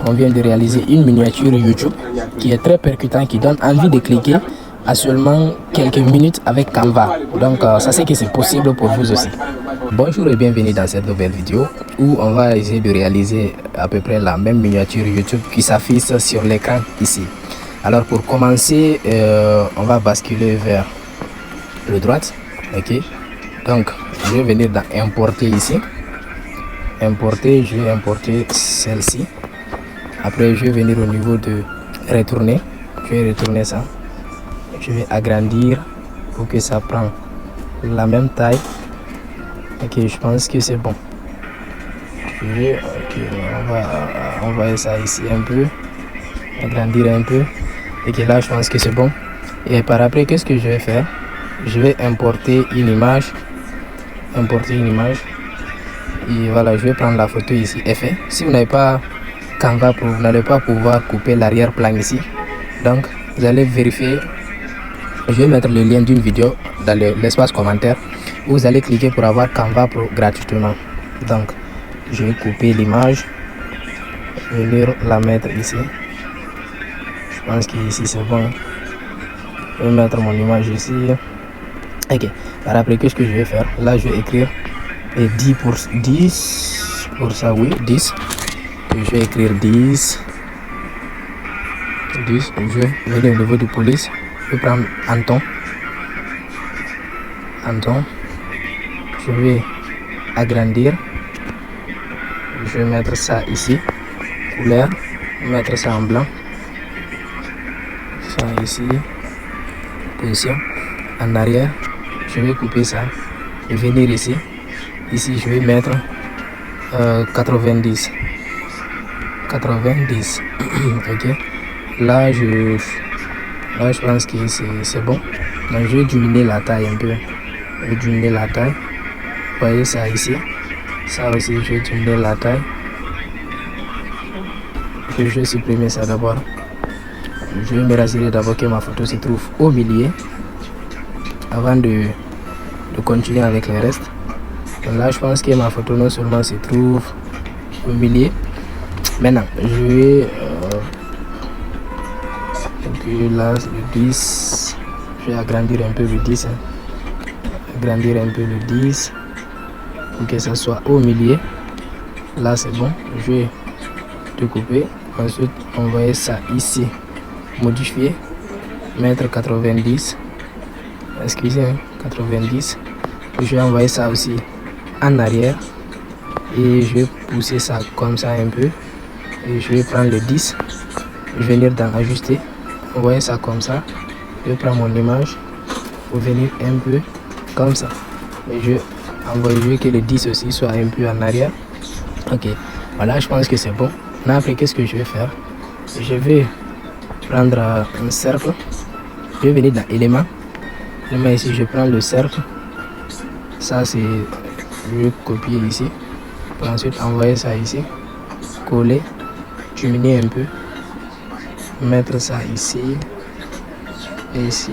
on vient de réaliser une miniature YouTube qui est très percutant, qui donne envie de cliquer à seulement quelques minutes avec Canva. Donc ça c'est que c'est possible pour vous aussi. Bonjour et bienvenue dans cette nouvelle vidéo où on va essayer de réaliser à peu près la même miniature YouTube qui s'affiche sur l'écran ici. Alors pour commencer, on va basculer vers le droite. Ok, donc je vais venir dans importer ici. Importer, je vais importer celle-ci. Après je vais venir au niveau de retourner. Je vais retourner ça. Je vais agrandir pour que ça prenne la même taille. Ok, je pense que c'est bon. On va ça ici un peu, agrandir un peu. Et que là je pense que c'est bon. Et par après, qu'est-ce que je vais faire? Je vais importer une image. Et voilà, je vais prendre la photo ici, effet. Si vous n'avez pas Canva Pro, vous n'allez pas pouvoir couper l'arrière-plan ici. Donc vous allez vérifier. Je vais mettre le lien d'une vidéo dans l'espace commentaire où vous allez cliquer pour avoir Canva Pro gratuitement. Donc je vais couper l'image, venir la mettre ici. Je pense qu'ici c'est bon. Je vais mettre mon image ici. Ok, par après qu'est-ce que je vais faire? Là je vais écrire 10 pour ça, oui, 10. Je vais écrire 10. Je vais venir au niveau de police. Je vais prendre Anton. Je vais agrandir. Je vais mettre ça ici. Couleur. Mettre ça en blanc. Ça ici. Position. En arrière. Je vais couper ça. Et venir ici. Ici, je vais mettre 90. Ok. Là, je pense que c'est bon. Donc, je vais diminuer la taille un peu. Vous voyez ça ici. Ça aussi, je vais diminuer la taille. Je vais supprimer ça d'abord. Je vais me rassurer d'abord que ma photo se trouve au milieu avant de continuer avec le reste. Donc là, je pense que ma photo non seulement se trouve au milieu. Maintenant, je vais là, le 10. Je vais agrandir un peu le 10. Agrandir un peu le 10 pour que ça soit au milieu. Là, c'est bon. Je vais découper. Ensuite, envoyer ça ici. Modifier. Mettre 90. Excusez, 90. Je vais envoyer ça aussi en arrière et je vais pousser ça comme ça un peu et je vais prendre le 10, je vais venir dans ajuster, envoyer ça comme ça, je vais prendre mon image pour venir un peu comme ça et je vais envoyer que le 10 aussi soit un peu en arrière. Ok, voilà, je pense que c'est bon. Maintenant, après, qu'est-ce que je vais faire? Je vais prendre un cercle, je vais venir dans éléments ici, je prends le cercle. Ça c'est, je vais copier ici, et ensuite envoyer ça ici, coller, diminuer un peu, mettre ça ici, ici.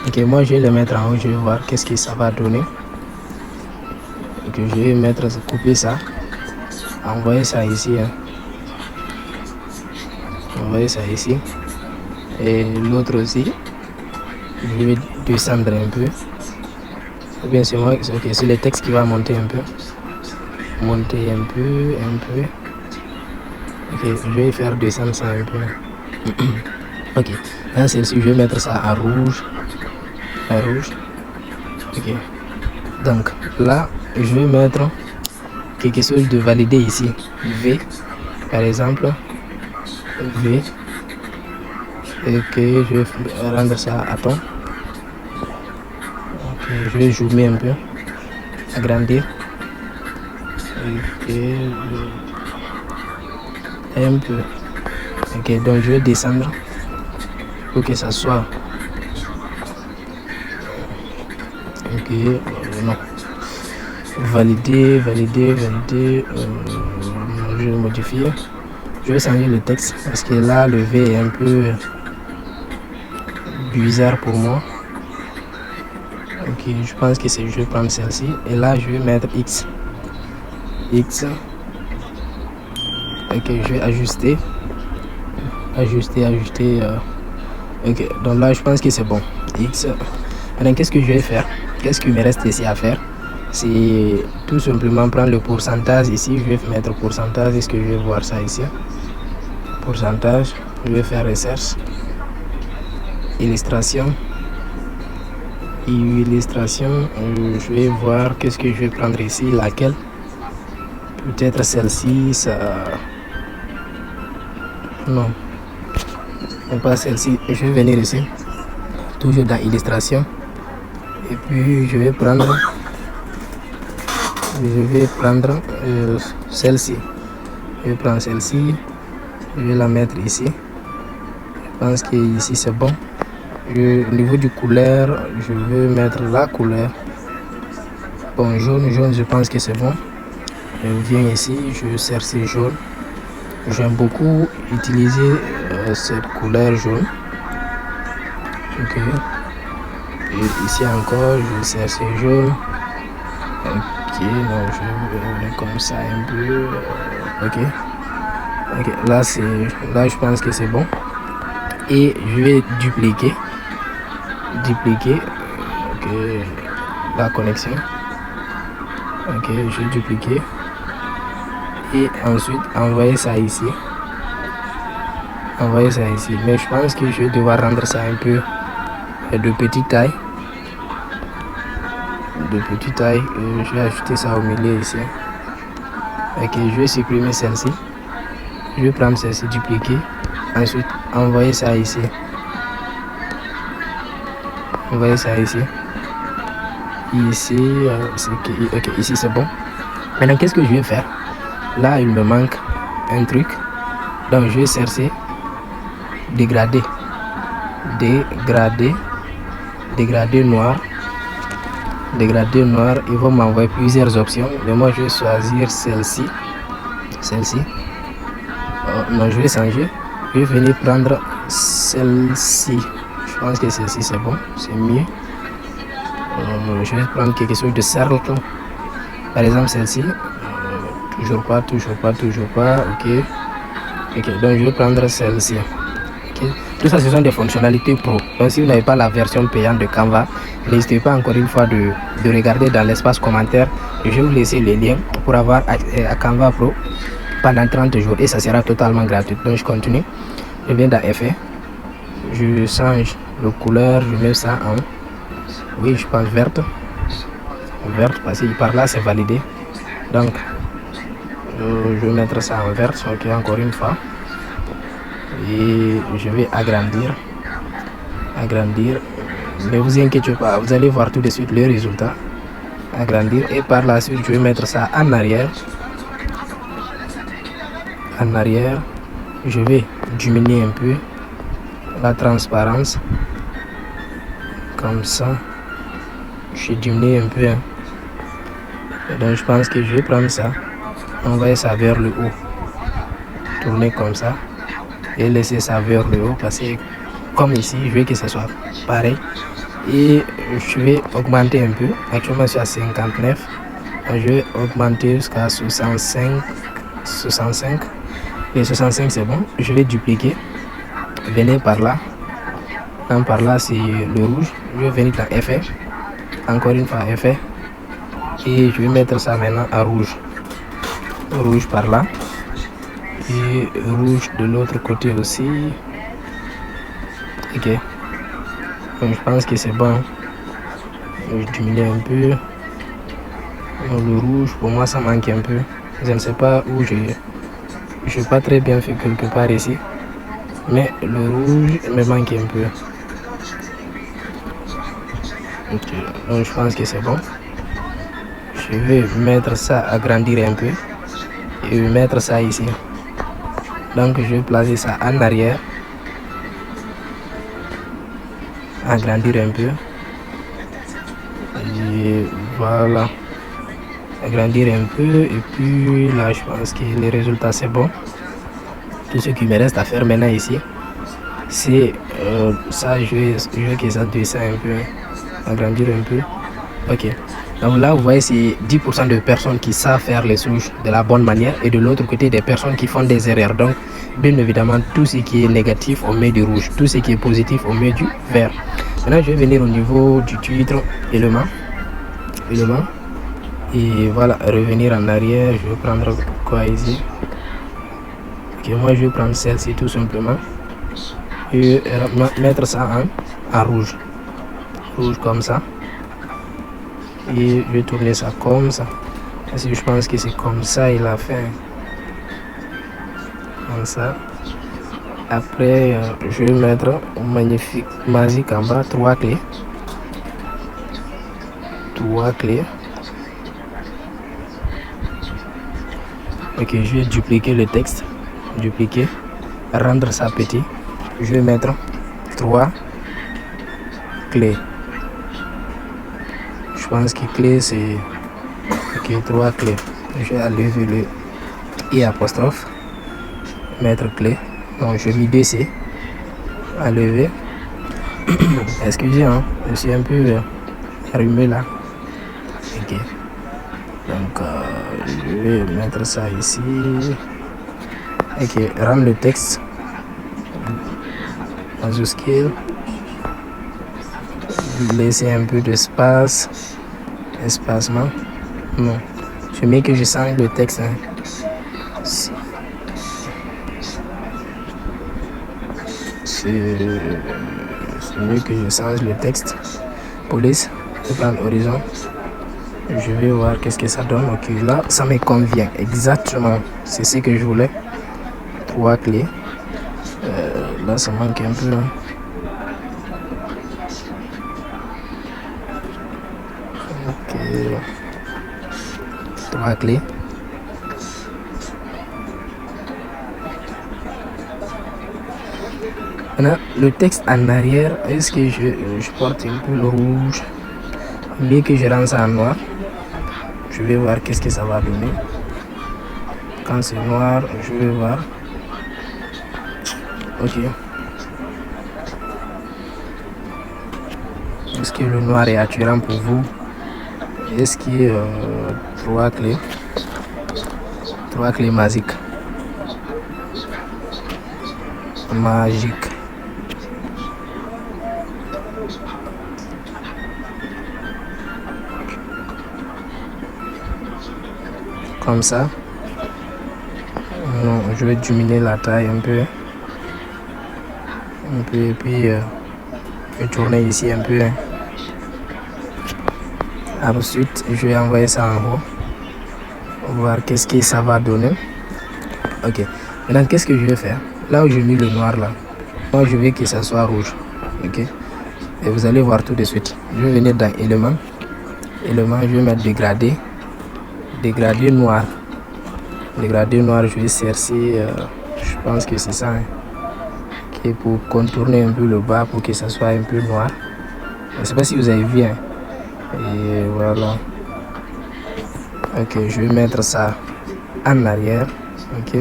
Ok, moi je vais le mettre en haut, je vais voir qu'est-ce que ça va donner. Ok, je vais mettre, couper ça, envoyer ça ici, envoyer ça ici, et l'autre aussi, je vais descendre un peu. Bien sûr, ok, c'est le texte qui va monter un peu. Monter un peu. Ok, je vais faire descendre ça un peu. Ok, dans celle-ci, je vais mettre ça en rouge. Ok, donc là, je vais mettre quelque chose de validé ici. V, par exemple. V. Ok, je vais rendre ça à ton. Je vais zoomer un peu, agrandir, un peu. Ok, donc je vais descendre pour que ça soit. Ok, non. Valider. Je vais modifier. Je vais changer le texte parce que là le V est un peu bizarre pour moi. Ok, je pense que je vais prendre celle-ci et là je vais mettre X. Ok, je vais ajuster. Ok, donc là je pense que c'est bon. X. Maintenant qu'est-ce que je vais faire? Qu'est-ce qu'il me reste ici à faire? C'est tout simplement prendre le pourcentage ici. Je vais mettre pourcentage. Est-ce que je vais voir ça ici? Pourcentage. Je vais faire recherche. Illustration. Je vais voir qu'est-ce que je vais prendre ici. Laquelle? Peut-être celle-ci. Ça... Non. Pas celle-ci. Je vais venir ici. Toujours dans illustration. Et puis je vais prendre celle-ci. Je vais prendre celle-ci. Je vais la mettre ici. Je pense que ici c'est bon. Au niveau du couleur, je vais mettre la couleur. Bon, jaune, je pense que c'est bon. Je viens ici, je cherche jaune. J'aime beaucoup utiliser cette couleur jaune. Ok. Et ici encore, je cherche jaune. Ok, donc je vais comme ça un peu. Ok. Là je pense que c'est bon. Et je vais dupliquer. Ok. La connexion. Ok, je vais dupliquer. Et ensuite envoyer ça ici. Mais je pense que je vais devoir rendre ça un peu de petite taille. Je vais ajouter ça au milieu ici. Ok, je vais supprimer celle-ci. Je vais prendre celle-ci, dupliquer. Ensuite envoyer ça ici. Ok, ici c'est bon. Maintenant qu'est-ce que je vais faire? Là il me manque un truc. Donc je vais chercher dégradé noir. Il va m'envoyer plusieurs options, mais moi je vais choisir celle-ci. Non, je vais changer. Je vais venir prendre celle-ci. Je pense que celle-ci c'est bon, c'est mieux. Je vais prendre quelque chose de cercle. Par exemple celle-ci. Toujours pas. Ok, donc je vais prendre celle-ci. Okay. Tout ça ce sont des fonctionnalités pro. Donc si vous n'avez pas la version payante de Canva, n'hésitez pas encore une fois de regarder dans l'espace commentaire. Je vais vous laisser les liens pour avoir accès à Canva Pro pendant 30 jours et ça sera totalement gratuit. Donc je continue. Je viens dans Effet. Je change de couleur. Je mets ça en... Oui, je pense verte parce que par là c'est validé. Donc je vais mettre ça en vert. Ok, encore une fois. Et je vais agrandir. Ne vous inquiétez pas, vous allez voir tout de suite le résultat. Agrandir, et par la suite je vais mettre ça en arrière. Je vais diminuer un peu la transparence comme ça. Je diminue un peu. Donc je pense que je vais prendre ça, envoyer ça vers le haut, tourner comme ça et laisser ça vers le haut, parce que comme ici je veux que ce soit pareil. Et je vais augmenter un peu. Actuellement je suis à 59. Je vais augmenter jusqu'à 65. Et 65 c'est bon. Je vais dupliquer. Venez par là. Par là c'est le rouge. Je vais venir dans Effet. Encore une fois Effet. Et je vais mettre ça maintenant à rouge. Rouge par là. Et rouge de l'autre côté aussi. Ok. Donc je pense que c'est bon. Je diminue un peu. Le rouge pour moi ça manque un peu. Je ne sais pas où je n'ai pas très bien fait quelque part ici. Mais le rouge me manque un peu. Ok. Donc je pense que c'est bon. Je vais mettre ça, agrandir un peu. Et mettre ça ici. Donc je vais placer ça en arrière. Agrandir un peu. Et voilà. Agrandir un peu. Et puis là je pense que le résultat c'est bon. Tout ce qui me reste à faire maintenant ici, c'est ça. Je vais que ça descende un peu. Agrandir un peu. Ok. Donc là, vous voyez, c'est 10% de personnes qui savent faire les souches de la bonne manière et de l'autre côté, des personnes qui font des erreurs. Donc, bien évidemment, tout ce qui est négatif, on met du rouge. Tout ce qui est positif, on met du vert. Maintenant, je vais venir au niveau du titre, élément. Et voilà, revenir en arrière. Je vais prendre quoi ici? Ok, moi, je vais prendre celle-ci tout simplement. Et mettre ça en rouge. Rouge comme ça. Et je vais tourner ça comme ça. Parce que je pense que c'est comme ça il a fait. Comme ça. Après, je vais mettre un magnifique magique en bas. 3 clés. 3 clés. Ok, je vais dupliquer le texte. Dupliquer. Rendre ça petit. Je vais mettre 3 clés. Je pense que clé c'est ok, 3 clés. Je vais enlever le i apostrophe, mettre clé. Donc je mets DC, enlever. Excusez, hein, je suis un peu allumé là. Ok. Donc je vais mettre ça ici. Ok, rendre le texte majuscule. Laisser un peu d'espace. Espacement. Non. Je mets que je change le texte. Hein. C'est mieux que je change le texte. Police. Je prends horizon. Je vais voir qu'est-ce que ça donne. Ok, là, ça me convient. Exactement. C'est ce que je voulais. 3 clés. Là, ça manque un peu. Hein. Ok. 3 clés. Maintenant, le texte en arrière, est-ce que je porte un peu le rouge? Mieux que je rends ça en noir. Je vais voir qu'est-ce que ça va donner. Quand c'est noir, je vais voir. Ok. Est-ce que le noir est attirant pour vous? Est-ce qu'il y a 3 clés? 3 clés magiques. Magique. Comme ça. Non, je vais diminuer la taille un peu. Et puis je vais tourner ici un peu. Ensuite, je vais envoyer ça en haut. Voir qu'est-ce que ça va donner. Ok. Maintenant, qu'est-ce que je vais faire? Là où j'ai mis le noir là, moi je veux que ça soit rouge. Ok. Et vous allez voir tout de suite. Je vais venir dans éléments. Éléments, je vais mettre dégradé. Dégradé noir. Dégradé noir, je vais chercher. Je pense que c'est ça. Hein. Okay, pour contourner un peu le bas pour que ça soit un peu noir. Je ne sais pas si vous avez vu. Hein. Et voilà. Ok, je vais mettre ça en arrière. Ok.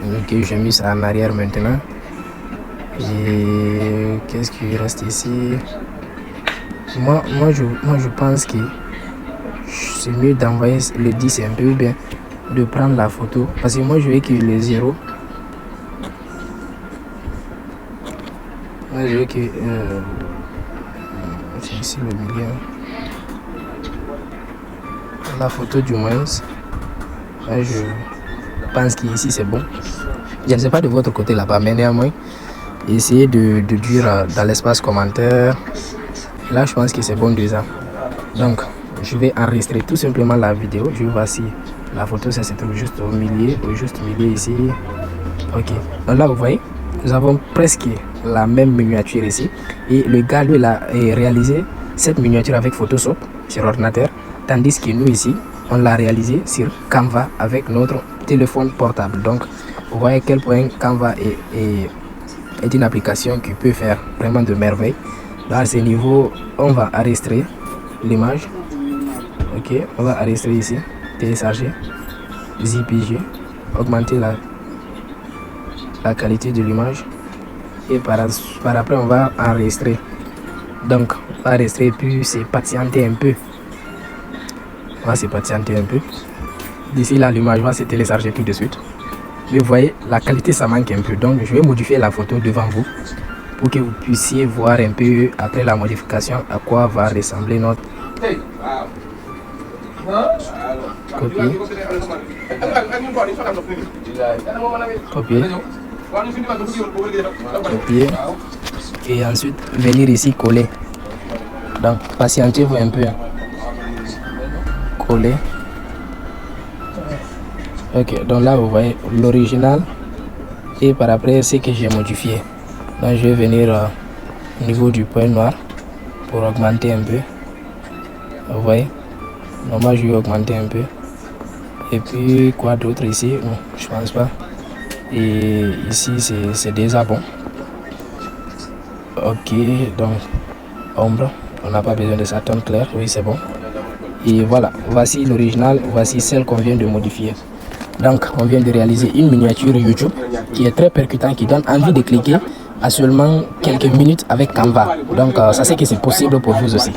Ok, j'ai mis ça en arrière maintenant. Et qu'est-ce qui reste ici? Moi, je pense que c'est mieux d'envoyer le 10 un peu bien, de prendre la photo. Parce que moi, je veux que les 0. Moi, je veux que. C'est ici le milieu. La photo du moins. Là, je pense qu'ici c'est bon. Je ne sais pas de votre côté là-bas, mais néanmoins, essayez de dire dans l'espace commentaire. Là, je pense que c'est bon déjà. Donc, je vais enregistrer tout simplement la vidéo. Je vais voir si la photo, ça se trouve juste au milieu ici. Ok. Donc là, vous voyez, nous avons presque la même miniature ici. Et le gars, lui, il a réalisé cette miniature avec Photoshop sur ordinateur. Tandis que nous, ici, on l'a réalisé sur Canva avec notre téléphone portable. Donc, vous voyez à quel point Canva est une application qui peut faire vraiment de merveilles. Dans ce niveau, on va enregistrer l'image. Ok, on va enregistrer ici, télécharger, ZPG, augmenter la qualité de l'image. et par après on va enregistrer. Donc on va enregistrer puis c'est patienter un peu. On va se patienter un peu. D'ici là l'image va se télécharger tout de suite. Mais vous voyez la qualité ça manque un peu, donc je vais modifier la photo devant vous pour que vous puissiez voir un peu après la modification à quoi va ressembler notre copier. Copier. Copier. Et ensuite venir ici coller. Donc patientez-vous un peu. Coller. Ok, donc là vous voyez l'original et par après ce que j'ai modifié. Donc je vais venir au niveau du point noir pour augmenter un peu. Vous voyez, donc moi je vais augmenter un peu. Et puis quoi d'autre ici? Bon, je pense pas. Et ici c'est déjà bon. Ok, donc ombre, on n'a pas besoin de ça, ton clair, oui c'est bon. Et voilà, voici l'original, voici celle qu'on vient de modifier. Donc on vient de réaliser une miniature YouTube qui est très percutant, qui donne envie de cliquer à seulement quelques minutes avec Canva. Donc ça c'est que c'est possible pour vous aussi.